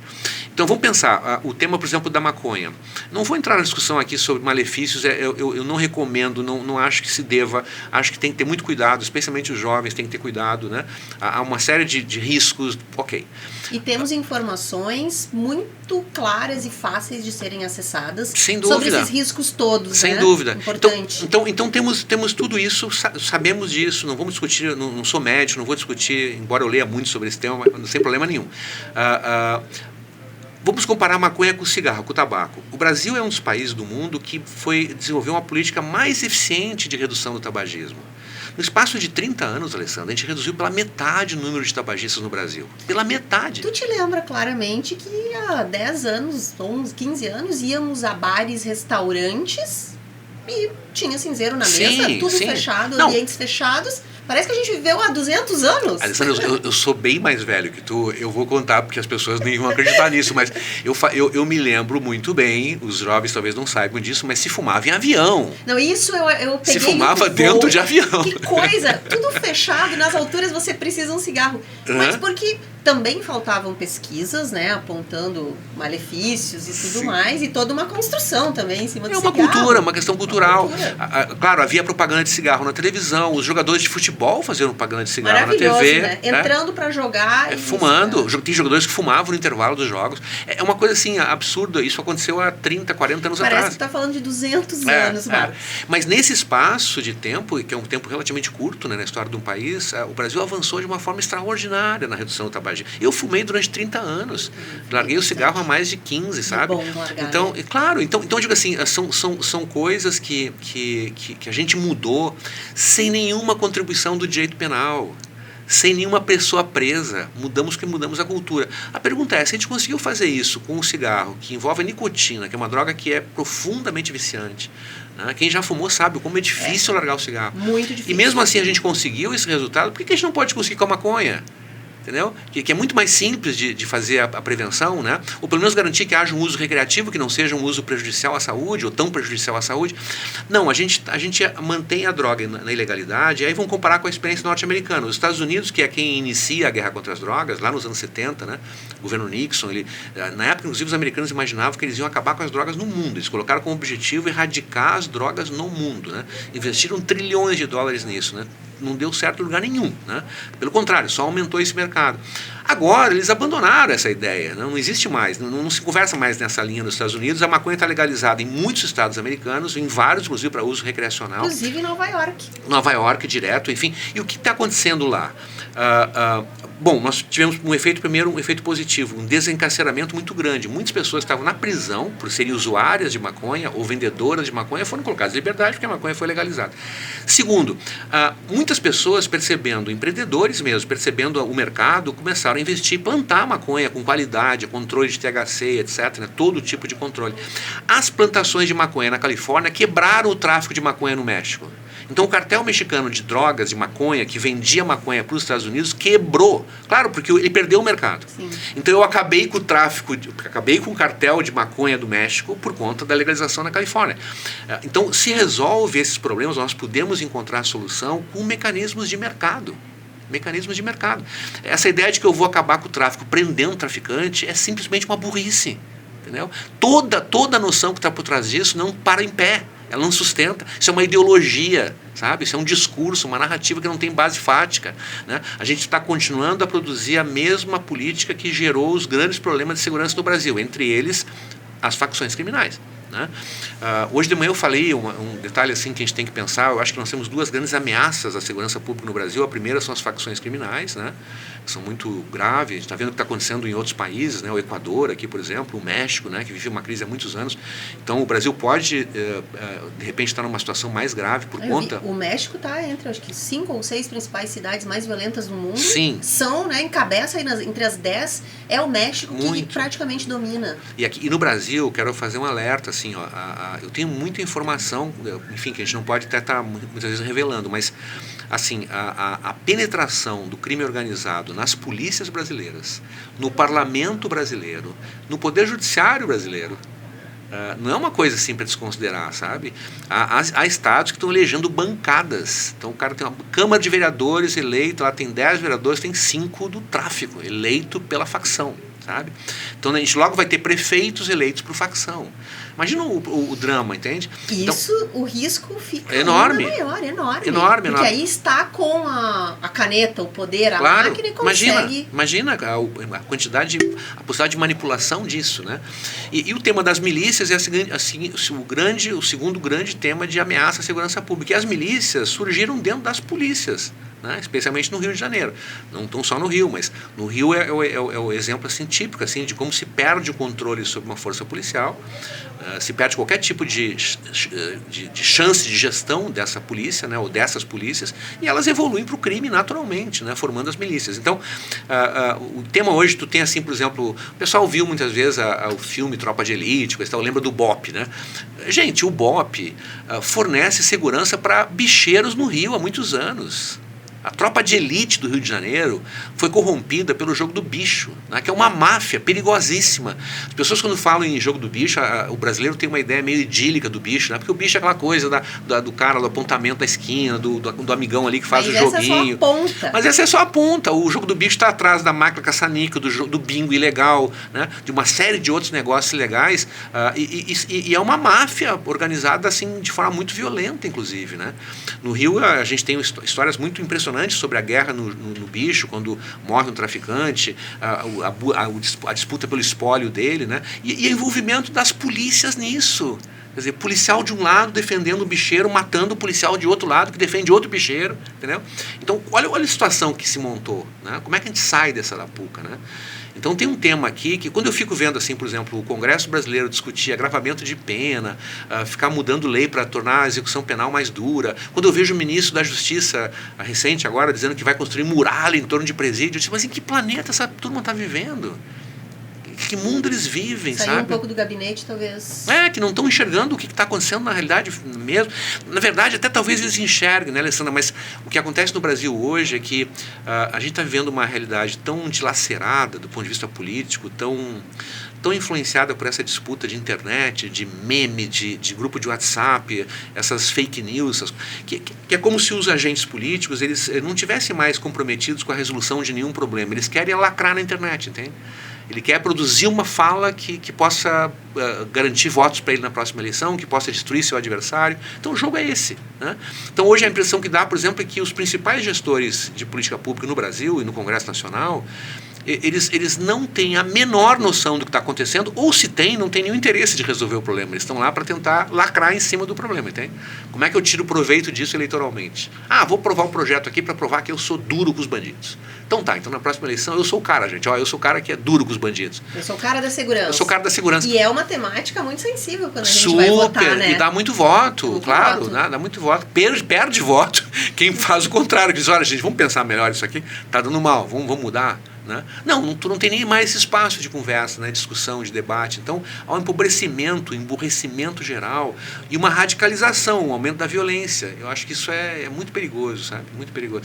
Então, vamos pensar, o tema, por exemplo, da maconha. Não vou entrar na discussão aqui sobre malefícios, eu não recomendo, não acho que se deva, acho que tem que ter muito cuidado, especialmente os jovens têm que ter cuidado, né? Há uma série de riscos, ok. E temos informações muito claras e fáceis de serem acessadas. Sem dúvida. Sobre esses riscos todos, sem né? dúvida. Importante. Então temos tudo isso, sabemos disso, não vamos discutir, não sou médico, não vou discutir, embora eu leia muito sobre esse tema, mas sem problema nenhum. Vamos comparar a maconha com o cigarro, com o tabaco. O Brasil é um dos países do mundo que desenvolveu uma política mais eficiente de redução do tabagismo. No espaço de 30 anos, Alessandra, a gente reduziu pela metade o número de tabagistas no Brasil. Pela metade. Tu te lembra claramente que há 10 anos, 11, 15 anos, íamos a bares, restaurantes e tinha cinzeiro na mesa, tudo fechado, ambientes fechados. Parece que a gente viveu há 200 anos. Alessandra, eu sou bem mais velho que tu, eu vou contar porque as pessoas nem vão acreditar nisso, mas eu me lembro muito bem, os jovens talvez não saibam disso, mas se fumava em avião. Não, isso eu peguei. Se fumava dentro de avião. Que coisa, tudo fechado, nas alturas você precisa um cigarro. Mas porque também faltavam pesquisas, né, apontando malefícios e tudo mais, e toda uma construção também em cima do cigarro. É uma cultura, uma questão cultural. Claro, havia propaganda de cigarro na televisão, os jogadores de futebol faziam propaganda de cigarro na TV. Né? Entrando para jogar. Fumando. Tem jogadores que fumavam no intervalo dos jogos. É uma coisa assim, absurda. Isso aconteceu há 30, 40 anos atrás. Parece que está falando de 200 anos, Marcos. Mas nesse espaço de tempo, que é um tempo relativamente curto, né, na história de um país, o Brasil avançou de uma forma extraordinária na redução do tabagismo. Eu fumei durante 30 anos. Larguei o cigarro há mais de 15, sabe? É bom largar, então, né? Claro, então eu digo assim, são coisas que a gente mudou sem nenhuma contribuição do direito penal, sem nenhuma pessoa presa. Mudamos a cultura. A pergunta é, se a gente conseguiu fazer isso com o cigarro, que envolve a nicotina, que é uma droga que é profundamente viciante, né? Quem já fumou sabe como é difícil largar o cigarro. Muito difícil. E mesmo assim a gente conseguiu esse resultado, por que a gente não pode conseguir com a maconha? Entendeu? Que é muito mais simples de fazer a prevenção, né? Ou pelo menos garantir que haja um uso recreativo, que não seja um uso prejudicial à saúde, ou tão prejudicial à saúde. Não, a gente mantém a droga na ilegalidade, e aí vamos comparar com a experiência norte-americana. Os Estados Unidos, que é quem inicia a guerra contra as drogas, lá nos anos 70, né? O governo Nixon, na época, inclusive, os americanos imaginavam que eles iam acabar com as drogas no mundo. Eles colocaram como objetivo erradicar as drogas no mundo, né? Investiram trilhões de dólares nisso, né? Não deu certo em lugar nenhum, né? Pelo contrário, só aumentou esse mercado. Agora, eles abandonaram essa ideia, não existe mais, não se conversa mais nessa linha nos Estados Unidos. A maconha está legalizada em muitos estados americanos, em vários, inclusive, para uso recreacional. Inclusive em Nova York. Nova York, direto, enfim. E o que está acontecendo lá? Bom, nós tivemos um efeito positivo, um desencarceramento muito grande. Muitas pessoas que estavam na prisão por serem usuárias de maconha ou vendedoras de maconha foram colocadas em liberdade porque a maconha foi legalizada. Segundo, muitas pessoas percebendo, empreendedores mesmo, percebendo o mercado, começaram a investir em plantar maconha com qualidade, controle de THC, etc., né, todo tipo de controle. As plantações de maconha na Califórnia quebraram o tráfico de maconha no México. Então o cartel mexicano de drogas, de maconha, que vendia maconha para os Estados Unidos, quebrou. Claro, porque ele perdeu o mercado. Sim. Então eu acabei com o tráfico, acabei com o cartel de maconha do México por conta da legalização na Califórnia. Então se resolve esses problemas, nós podemos encontrar a solução com mecanismos de mercado. Mecanismos de mercado. Essa ideia de que eu vou acabar com o tráfico prendendo o traficante é simplesmente uma burrice. Entendeu? Toda a noção que está por trás disso não para em pé. Ela não sustenta. Isso é uma ideologia, sabe? Isso é um discurso, uma narrativa que não tem base fática, né? A gente está continuando a produzir a mesma política que gerou os grandes problemas de segurança no Brasil. Entre eles, as facções criminais. Né? Hoje de manhã eu falei um detalhe assim que a gente tem que pensar. Eu acho que nós temos duas grandes ameaças à segurança pública no Brasil. A primeira são as facções criminais, né? Que são muito graves. A gente está vendo o que está acontecendo em outros países, né? O Equador aqui, por exemplo, o México, né? Que vive uma crise há muitos anos. Então o Brasil pode de repente estar numa situação mais grave por conta... O México está entre, acho que 5 ou 6 principais cidades mais violentas do mundo. Sim. São, né? Encabeça aí entre as 10 é o México que praticamente domina. E no Brasil, quero fazer um alerta, assim, ó, eu tenho muita informação, enfim, que a gente não pode até estar muitas vezes revelando, mas assim, a penetração do crime organizado nas polícias brasileiras, no parlamento brasileiro, no poder judiciário brasileiro, não é uma coisa assim para desconsiderar, sabe? Há estados que estão elegendo bancadas. Então o cara tem uma Câmara de Vereadores eleita, lá tem 10 vereadores, tem 5 do tráfico, eleito pela facção, sabe? Então a gente logo vai ter prefeitos eleitos por facção. Imagina o drama, entende? Isso, então, o risco fica enorme. Enorme. Porque aí está com a caneta, o poder, a máquina e consegue... Imagina a quantidade, a possibilidade de manipulação disso, né? E o tema das milícias é o segundo grande tema de ameaça à segurança pública. E as milícias surgiram dentro das polícias, né? Especialmente no Rio de Janeiro. Não estão só no Rio, mas no Rio é o exemplo assim, típico assim, de como se perde o controle sobre uma força policial, se perde qualquer tipo de chance de gestão dessa polícia, né, ou dessas polícias, e elas evoluem para o crime naturalmente, né, formando as milícias. Então, o tema hoje, tu tem assim, por exemplo, o pessoal viu muitas vezes o filme Tropa de Elite, lembra do BOPE, né? Gente, o BOPE fornece segurança para bicheiros no Rio há muitos anos. A tropa de elite do Rio de Janeiro foi corrompida pelo jogo do bicho, né, que é uma máfia perigosíssima. As pessoas quando falam em jogo do bicho, o brasileiro tem uma ideia meio idílica do bicho, né, porque o bicho é aquela coisa do cara, do apontamento da esquina, do amigão ali que faz o joguinho. Mas essa é só a ponta. O jogo do bicho está atrás da máquina caça-níquel, do bingo ilegal, né, de uma série de outros negócios ilegais, e é uma máfia organizada assim, de forma muito violenta, inclusive. Né. No Rio a gente tem histórias muito impressionantes sobre a guerra no bicho, quando morre um traficante, a disputa pelo espólio dele, né? E o envolvimento das polícias nisso. Quer dizer, policial de um lado defendendo o bicheiro, matando o policial de outro lado que defende outro bicheiro, entendeu? Então, olha a situação que se montou, né? Como é que a gente sai dessa lapuca, né? Então tem um tema aqui que quando eu fico vendo assim, por exemplo, o Congresso Brasileiro discutir agravamento de pena, ficar mudando lei para tornar a execução penal mais dura, quando eu vejo o ministro da Justiça recente agora dizendo que vai construir muralha em torno de presídio, eu digo, mas em que planeta essa turma está vivendo? Que mundo eles vivem, sabe? Sair um pouco do gabinete, talvez. Que não estão enxergando o que está acontecendo na realidade mesmo. Na verdade, até talvez eles enxerguem, né, Alessandra? Mas o que acontece no Brasil hoje é que a gente está vivendo uma realidade tão dilacerada do ponto de vista político, tão influenciada por essa disputa de internet, de meme, de grupo de WhatsApp, essas fake news, que é como se os agentes políticos eles não tivessem mais comprometidos com a resolução de nenhum problema. Eles querem lacrar na internet, entende? Ele quer produzir uma fala que possa garantir votos para ele na próxima eleição, que possa destruir seu adversário. Então o jogo é esse, né? Então hoje a impressão que dá, por exemplo, é que os principais gestores de política pública no Brasil e no Congresso Nacional, eles não têm a menor noção do que está acontecendo, ou se tem, não tem nenhum interesse de resolver o problema. Eles estão lá para tentar lacrar em cima do problema, entende? Como é que eu tiro proveito disso eleitoralmente? Vou provar um projeto aqui para provar que eu sou duro com os bandidos. Então na próxima eleição eu sou o cara, gente. Eu sou o cara que é duro com os bandidos. Eu sou o cara da segurança. Eu sou o cara da segurança. E é uma temática muito sensível quando a gente vai votar, né? E dá muito voto, claro. Né? Dá muito voto. Perde voto quem faz o contrário. Que diz, olha, gente, vamos pensar melhor isso aqui. Está dando mal, vamos mudar. Né? Tu não tem nem mais esse espaço de conversa, né? Discussão, de debate. Então, há um empobrecimento, um emburrecimento geral e uma radicalização, um aumento da violência. Eu acho que isso é muito perigoso, sabe? Muito perigoso.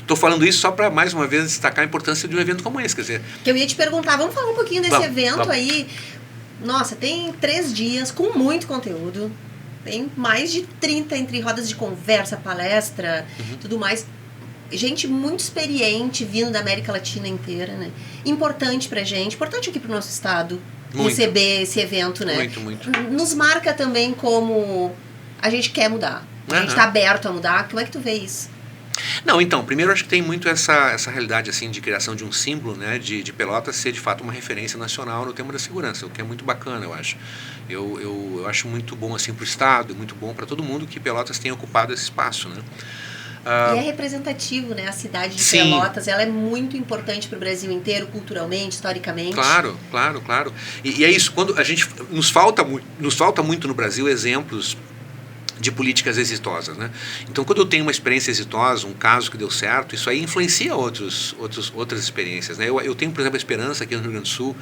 Estou falando isso só para, mais uma vez, destacar a importância de um evento como esse. Quer dizer, que eu ia te perguntar, vamos falar um pouquinho desse evento aí. Nossa, tem 3 dias com muito conteúdo. Tem mais de 30 entre rodas de conversa, palestra, tudo mais. Gente muito experiente vindo da América Latina inteira, né? Importante pra gente, importante aqui pro nosso estado receber esse evento, né? Muito. Nos marca também como a gente quer mudar, a gente tá aberto a mudar. Como é que tu vê isso? Não, então, primeiro acho que tem muito essa realidade assim de criação de um símbolo, né, de Pelotas ser de fato uma referência nacional no tema da segurança, o que é muito bacana, eu acho. Eu acho muito bom assim para o Estado, muito bom para todo mundo que Pelotas tenha ocupado esse espaço, né? E é representativo, né? A cidade de Sim. Pelotas, ela é muito importante para o Brasil inteiro, culturalmente, historicamente. Claro. E é isso, quando a gente nos falta muito no Brasil exemplos de políticas exitosas, né? Então, quando eu tenho uma experiência exitosa, um caso que deu certo, isso aí influencia outras experiências, né? Eu tenho, por exemplo, a esperança aqui no Rio Grande do Sul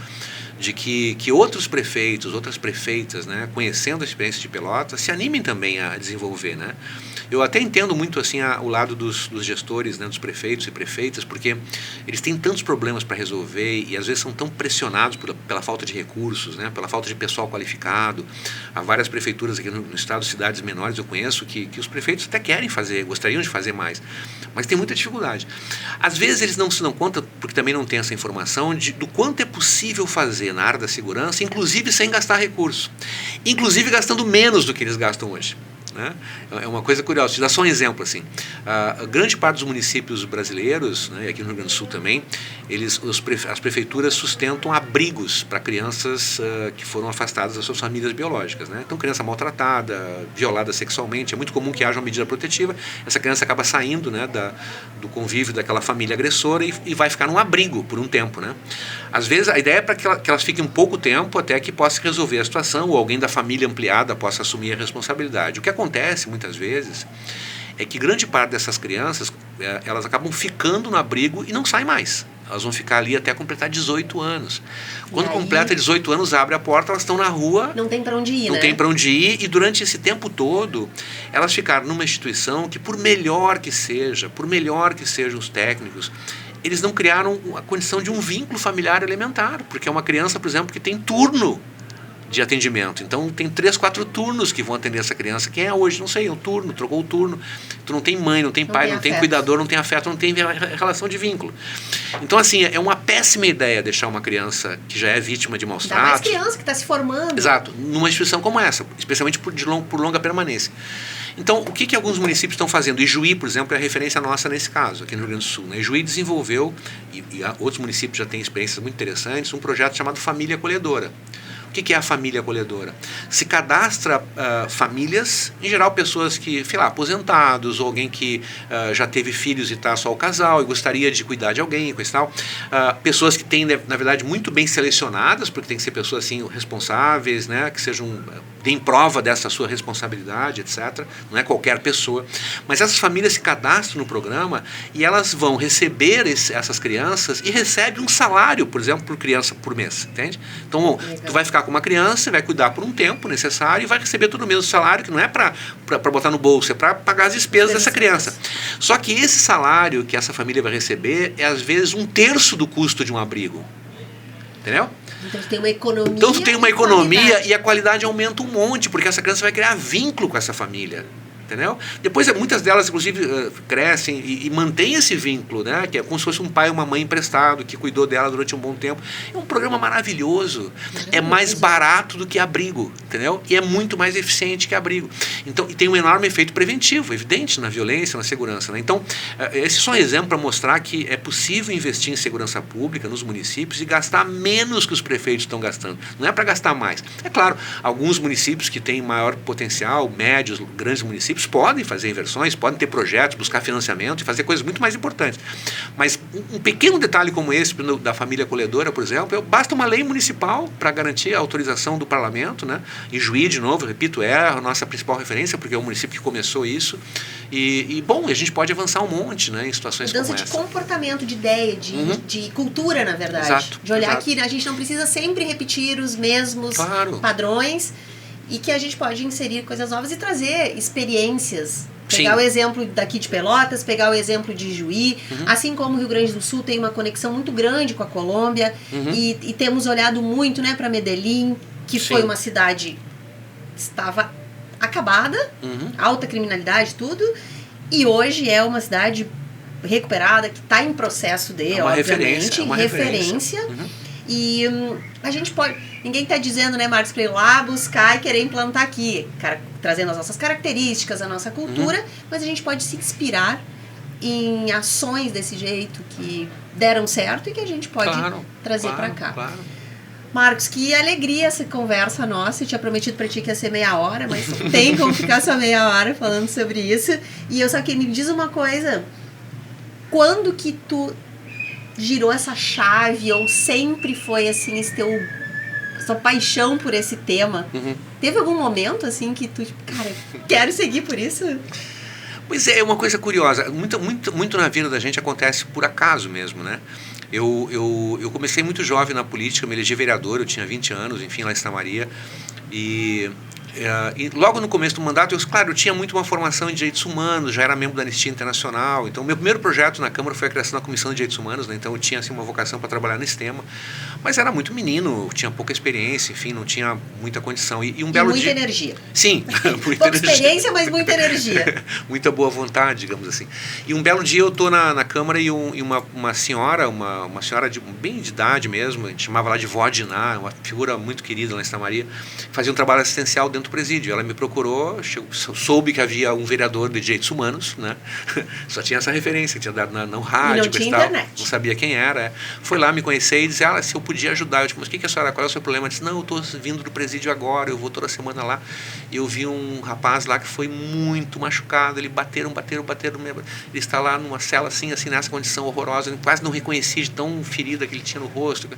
de que outros prefeitos, outras prefeitas, né, conhecendo a experiência de Pelotas, se animem também a desenvolver, né? Eu até entendo muito assim o lado dos gestores, né, dos prefeitos e prefeitas, porque eles têm tantos problemas para resolver e às vezes são tão pressionados pela falta de recursos, né, pela falta de pessoal qualificado. Há várias prefeituras aqui no estado, cidades menores, eu conheço, que os prefeitos até querem fazer, gostariam de fazer mais, mas tem muita dificuldade. Às vezes eles não se dão conta, porque também não tem essa informação, do quanto é possível fazer na área da segurança, inclusive sem gastar recursos, inclusive gastando menos do que eles gastam hoje. Né? É uma coisa curiosa, te dar só um exemplo assim. A grande parte dos municípios brasileiros, né, e aqui no Rio Grande do Sul também, as prefeituras sustentam abrigos para crianças que foram afastadas das suas famílias biológicas, né? Então, criança maltratada, violada sexualmente, é muito comum que haja uma medida protetiva, essa criança acaba saindo, né, do convívio daquela família agressora e vai ficar num abrigo por um tempo, né? Às vezes a ideia é para que elas fiquem um pouco tempo até que possa resolver a situação ou alguém da família ampliada possa assumir a responsabilidade. O que acontece muitas vezes é que grande parte dessas crianças elas acabam ficando no abrigo e não saem mais. Elas vão ficar ali até completar 18 anos. Quando completa 18 anos, abre a porta, elas estão na rua. Não tem para onde ir, Não tem para onde ir. E durante esse tempo todo, elas ficaram numa instituição que, por melhor que sejam os técnicos, eles não criaram a condição de um vínculo familiar elementar. Porque é uma criança, por exemplo, que tem turno de atendimento. Então, tem 3, 4 turnos que vão atender essa criança. Quem é hoje? Não sei, é um turno, trocou o turno. Tu não tem mãe, não tem pai, não tem cuidador, não tem afeto, não tem relação de vínculo. Então, assim, é uma péssima ideia deixar uma criança que já é vítima de maus tratos. Ainda mais criança que está se formando. Exato, numa instituição como essa, especialmente por longa permanência. Então, o que alguns municípios estão fazendo? Ijuí, por exemplo, é a referência nossa nesse caso, aqui no Rio Grande do Sul. Né? Ijuí desenvolveu, e outros municípios já têm experiências muito interessantes, um projeto chamado Família Acolhedora. O que é a família acolhedora? Se cadastra famílias, em geral pessoas que, sei lá, aposentados, ou alguém que já teve filhos e está só o casal e gostaria de cuidar de alguém, coisa e tal. Pessoas que têm, na verdade, muito bem selecionadas, porque tem que ser pessoas assim, responsáveis, né, que deem prova dessa sua responsabilidade, etc. Não é qualquer pessoa. Mas essas famílias se cadastram no programa e elas vão receber essas crianças e recebem um salário, por exemplo, por criança por mês, entende? Então, tu vai ficar com uma criança, vai cuidar por um tempo necessário e vai receber todo o mesmo salário, que não é para botar no bolso, é para pagar as despesas dessa criança. Só que esse salário que essa família vai receber é, às vezes, 1/3 do custo de um abrigo. Entendeu? Então tu tem uma economia. Então tu tem uma economia e a qualidade aumenta um monte, porque essa criança vai criar vínculo com essa família. Entendeu? Depois, muitas delas, inclusive, crescem e mantêm esse vínculo, né? Que é como se fosse um pai ou uma mãe emprestado, que cuidou dela durante um bom tempo. É um programa maravilhoso. É mais barato do que abrigo, entendeu? E é muito mais eficiente que abrigo. Então, e tem um enorme efeito preventivo, evidente, na violência, na segurança. Né? Então, esse é só um exemplo para mostrar que é possível investir em segurança pública nos municípios e gastar menos que os prefeitos estão gastando. Não é para gastar mais. É claro, alguns municípios que têm maior potencial, médios, grandes municípios, podem fazer inversões, podem ter projetos, buscar financiamento e fazer coisas muito mais importantes. Mas um pequeno detalhe como esse da família acolhedora, por exemplo, basta uma lei municipal para garantir a autorização do parlamento, né? E Juí, de novo, repito, é a nossa principal referência, porque é o município que começou isso. Bom, a gente pode avançar um monte, né, em situações como essa. Mudança de comportamento, de ideia, de cultura, na verdade. Exato, de olhar que a gente não precisa sempre repetir os mesmos padrões, e que a gente pode inserir coisas novas e trazer experiências. Pegar o exemplo daqui de Pelotas, pegar o exemplo de Juí, assim como o Rio Grande do Sul tem uma conexão muito grande com a Colômbia, e temos olhado muito, né, para Medellín, que foi uma cidade que estava acabada, alta criminalidade, tudo, e hoje é uma cidade recuperada, que está em processo de, obviamente, referência. E a gente pode... Ninguém está dizendo, né, Marcos, para ir lá buscar e querer implantar aqui, trazendo as nossas características, a nossa cultura, mas a gente pode se inspirar em ações desse jeito que deram certo e que a gente pode trazer para cá. Claro. Marcos, que alegria essa conversa nossa. Eu tinha prometido para ti que ia ser meia hora, mas não tem como ficar só meia hora falando sobre isso. E eu só que me diz uma coisa, quando que tu girou essa chave, ou sempre foi assim, essa paixão por esse tema? Teve algum momento assim que tu, cara, quero seguir por isso? Pois é uma coisa curiosa, muito na vida da gente acontece por acaso mesmo, né? Eu comecei muito jovem na política, me elegi vereador, eu tinha 20 anos, enfim, lá em Santa Maria, e logo no começo do mandato, eu tinha muito uma formação em direitos humanos, já era membro da Anistia Internacional, então meu primeiro projeto na Câmara foi a criação da Comissão de Direitos Humanos, né? Então eu tinha assim, uma vocação para trabalhar nesse tema, mas era muito menino, tinha pouca experiência, enfim, não tinha muita condição. E um belo dia... energia. Sim, muita pouca experiência, mas muita energia. Muita boa vontade, digamos assim. E um belo dia eu estou na Câmara e uma senhora, uma senhora bem de idade mesmo, a gente chamava lá de vó Diná, uma figura muito querida lá em Santa Maria, fazia um trabalho assistencial dentro do presídio. Ela me procurou, soube que havia um vereador de direitos humanos, né? Só tinha essa referência, tinha dado no rádio, não tinha internet. Não sabia quem era. Foi lá me conhecer e disse, se eu podia ajudar. Eu disse, mas o que a senhora, qual é o seu problema? Ela disse, não, eu estou vindo do presídio agora, eu vou toda semana lá. E eu vi um rapaz lá que foi muito machucado, ele bateram. Ele está lá numa cela assim, nessa condição horrorosa, eu quase não reconheci de tão ferida que ele tinha no rosto.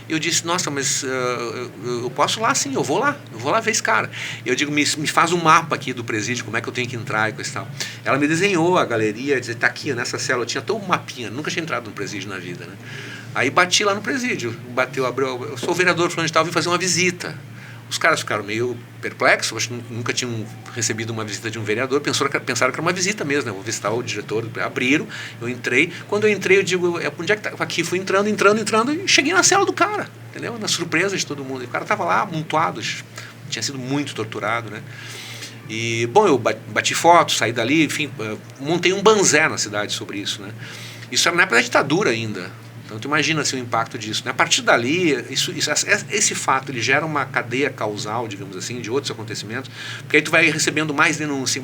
Eu disse, nossa, mas eu posso lá sim, eu vou lá ver esse cara. Eu digo, me faz um mapa aqui do presídio, como é que eu tenho que entrar e coisa e tal. Ela me desenhou a galeria, disse, tá aqui nessa cela, eu tinha todo um mapinha, nunca tinha entrado no presídio na vida, né? Aí bati lá no presídio, abriu, eu sou o vereador fulano de tal, vim fazer uma visita. Os caras ficaram meio perplexos, acho que nunca tinham recebido uma visita de um vereador, pensaram que era uma visita mesmo, né? Vou visitar o diretor, abriram, eu entrei, quando eu entrei eu digo, onde é que tá? Aqui, fui entrando e cheguei na cela do cara, entendeu? Na surpresa de todo mundo, e o cara estava lá amontoado, tinha sido muito torturado, né? E, bom, eu bati foto, saí dali, enfim, montei um banzé na cidade sobre isso, né? Isso era na época da ditadura ainda. Então, tu imagina assim, o impacto disso, né? A partir dali, esse fato ele gera uma cadeia causal, digamos assim, de outros acontecimentos, porque aí tu vai recebendo mais denúncia,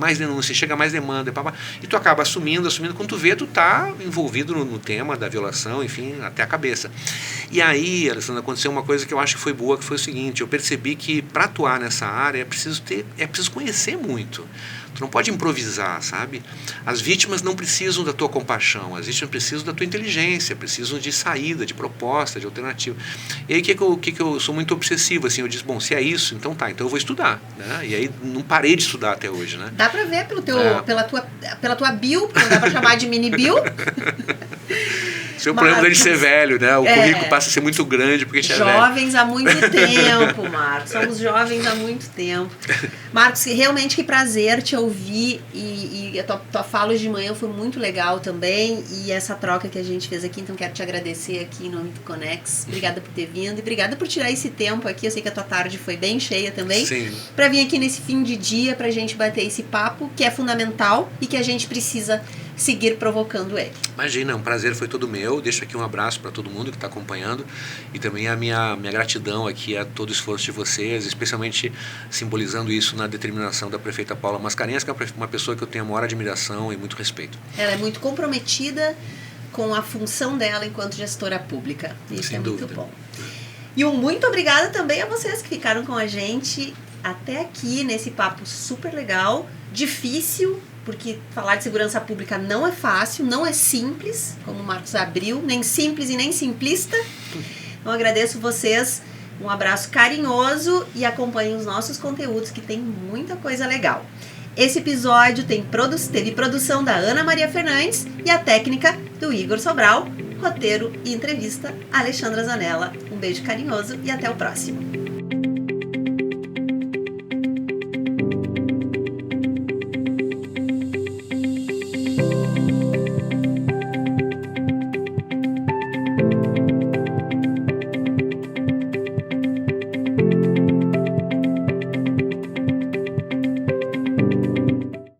chega mais demanda, e tu acaba assumindo, quando tu vê, tu tá envolvido no tema da violação, enfim, até a cabeça. E aí, Alessandra, aconteceu uma coisa que eu acho que foi boa, que foi o seguinte, eu percebi que para atuar nessa área é preciso conhecer muito. Tu não pode improvisar, sabe? As vítimas não precisam da tua compaixão, as vítimas precisam da tua inteligência, precisam de saída, de proposta, de alternativa. E aí que eu sou muito obsessivo, assim, eu disse, bom, se é isso, então tá, então eu vou estudar, né? E aí não parei de estudar até hoje, né? Dá pra ver pela tua bio, porque não dá pra chamar de mini bio. Esse é o problema de ser velho, né? O currículo passa a ser muito grande porque a gente é velho. Jovens há muito tempo, Marcos. Somos jovens há muito tempo. Marcos, realmente que prazer te ouvir e a tua fala de manhã foi muito legal também e essa troca que a gente fez aqui, então quero te agradecer aqui em nome do Conex. Obrigada por ter vindo e obrigada por tirar esse tempo aqui. Eu sei que a tua tarde foi bem cheia também. Sim. Pra vir aqui nesse fim de dia pra gente bater esse papo que é fundamental e que a gente precisa seguir provocando ele. Imagina, um prazer foi todo meu. Deixo aqui um abraço para todo mundo que está acompanhando e também a minha gratidão aqui a todo o esforço de vocês, especialmente simbolizando isso na determinação da prefeita Paula Mascarenhas, que é uma pessoa que eu tenho a maior admiração e muito respeito. Ela é muito comprometida com a função dela enquanto gestora pública. Isso sem dúvida. Muito bom. E um muito obrigada também a vocês que ficaram com a gente até aqui nesse papo super legal, difícil, porque falar de segurança pública não é fácil, não é simples, como o Marcos abriu, nem simples e nem simplista. Então agradeço vocês, um abraço carinhoso e acompanhem os nossos conteúdos que tem muita coisa legal. Esse episódio teve produção da Ana Maria Fernandes e a técnica do Igor Sobral, roteiro e entrevista Alexandra Zanella. Um beijo carinhoso e até o próximo.